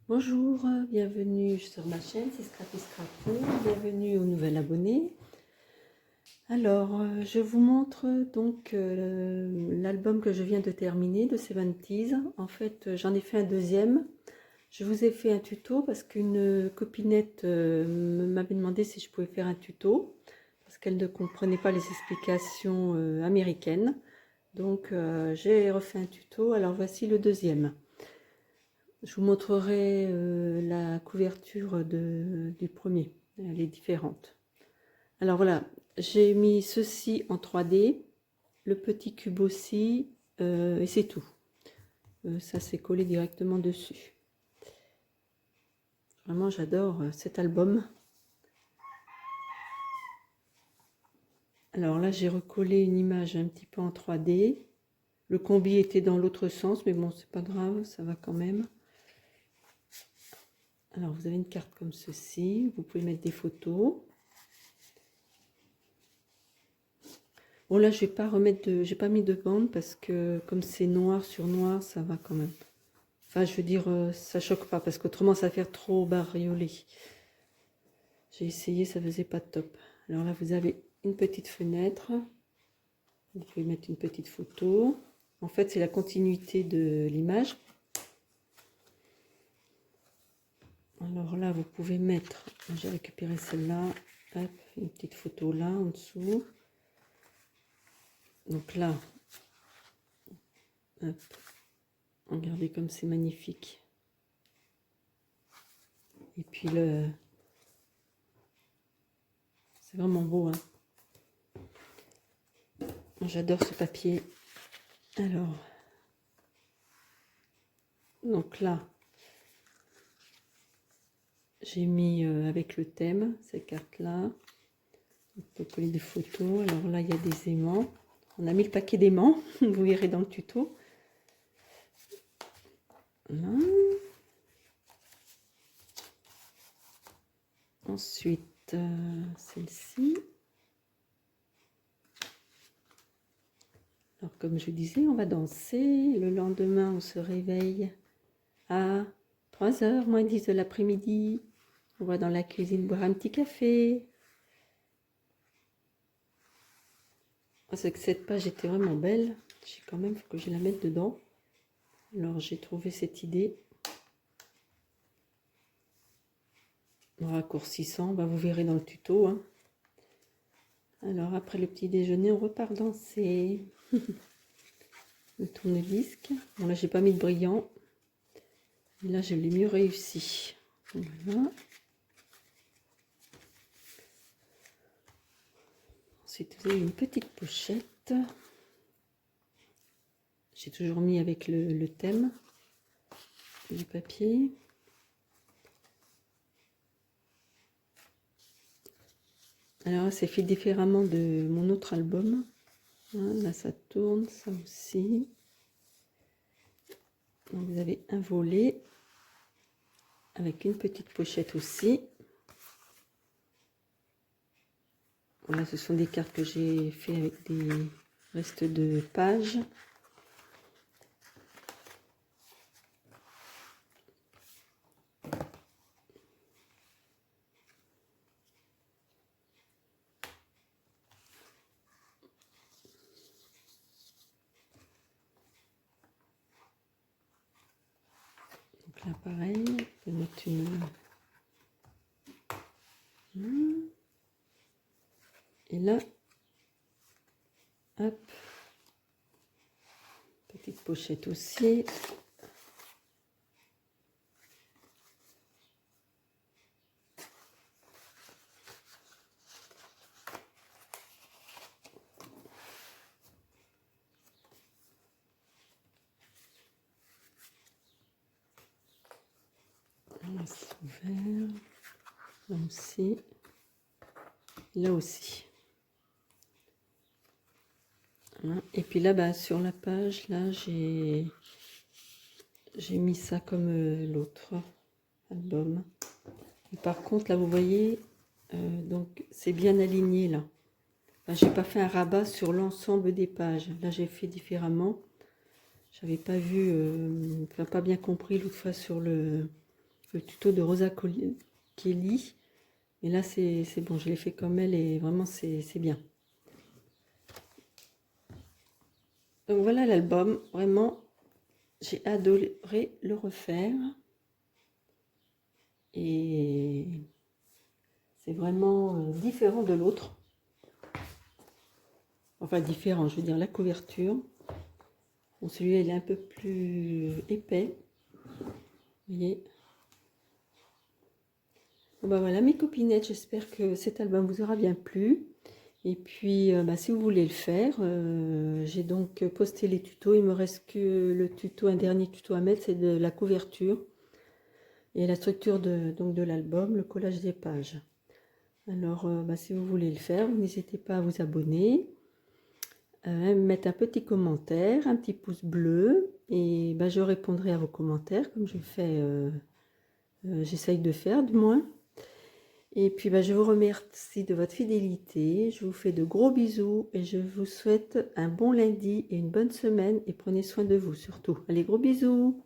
Bonjour, bienvenue sur ma chaîne, c'est Scrappy Scrappy, bienvenue aux nouvel abonnés. Alors, je vous montre donc l'album que je viens de terminer de 70s. En fait, j'en ai fait un deuxième. Je vous ai fait un tuto parce qu'une copinette m'avait demandé si je pouvais faire un tuto parce qu'elle ne comprenait pas les explications américaines. Donc, j'ai refait un tuto. Alors, voici le deuxième. Je vous montrerai la couverture du premier. Elle est différente. Alors voilà, j'ai mis ceci en 3D, le petit cube aussi, et c'est tout. Ça s'est collé directement dessus. Vraiment, j'adore cet album. Alors là, j'ai recollé une image un petit peu en 3D. Le combi était dans l'autre sens, mais bon, c'est pas grave, ça va quand même. Alors, vous avez une carte comme ceci. Vous pouvez mettre des photos. Bon là je vais pas remettre de, j'ai pas mis de bande parce que comme c'est noir sur noir ça va quand même. Enfin je veux dire ça choque pas parce qu'autrement ça va faire trop bariolé. J'ai essayé, ça faisait pas top. Alors là vous avez une petite fenêtre. Vous pouvez mettre une petite photo. En fait c'est la continuité de l'image. Alors là vous pouvez mettre, j'ai récupéré celle-là, hop, une petite photo là en dessous. Donc là, hop. Regardez comme c'est magnifique. Et puis c'est vraiment beau. Hein. J'adore ce papier. Alors, donc là, j'ai mis avec le thème, ces cartes-là. On peut coller des photos. Alors là, il y a des aimants. On a mis le paquet d'aimants, vous verrez dans le tuto. Là. Ensuite, celle-ci. Alors, comme je disais, on va danser. Le lendemain, on se réveille à 3h moins 10 de l'après-midi. On va dans la cuisine boire un petit café. Parce que cette page était vraiment belle. J'ai quand même, faut que je la mette dedans. Alors, j'ai trouvé cette idée. En raccourcissant, bah, vous verrez dans le tuto. Hein. Alors, après le petit déjeuner, on repart danser. Le tourne-disque. Bon, là, j'ai pas mis de brillant. Et là, je l'ai mieux réussi. Voilà. Ensuite, vous avez une petite pochette. J'ai toujours mis avec le thème du papier. Alors, c'est fait différemment de mon autre album. Là, ça tourne, ça aussi. Donc, vous avez un volet avec une petite pochette aussi. Voilà, ce sont des cartes que j'ai fait avec des restes de pages. Donc là, pareil, on peut mettre une... Et là, hop, petite pochette aussi. Là, c'est ouvert. Là aussi. Là aussi. Voilà. Et puis là, bah, sur la page, là, j'ai mis ça comme l'autre album. Et par contre, là, vous voyez, donc c'est bien aligné là. Enfin, j'ai pas fait un rabat sur l'ensemble des pages. Là, j'ai fait différemment. J'avais pas vu, enfin pas bien compris l'autre fois sur le le tuto de Rosa Kelly. Et là, c'est bon, je l'ai fait comme elle et vraiment, c'est bien. Donc voilà l'album, vraiment, j'ai adoré le refaire. Et c'est vraiment différent de l'autre. Enfin, différent, je veux dire, la couverture. Bon, celui-là, il est un peu plus épais. Vous voyez. Bon, bah voilà, mes copinettes, j'espère que cet album vous aura bien plu. Et puis, si vous voulez le faire, j'ai donc posté les tutos. Il me reste que le tuto, un dernier tuto à mettre, c'est de la couverture et la structure de l'album, le collage des pages. Alors, si vous voulez le faire, n'hésitez pas à vous abonner, mettre un petit commentaire, un petit pouce bleu, et je répondrai à vos commentaires, comme je fais, j'essaye de faire du moins. Et puis je vous remercie de votre fidélité, je vous fais de gros bisous, et je vous souhaite un bon lundi et une bonne semaine, et prenez soin de vous surtout. Allez, gros bisous!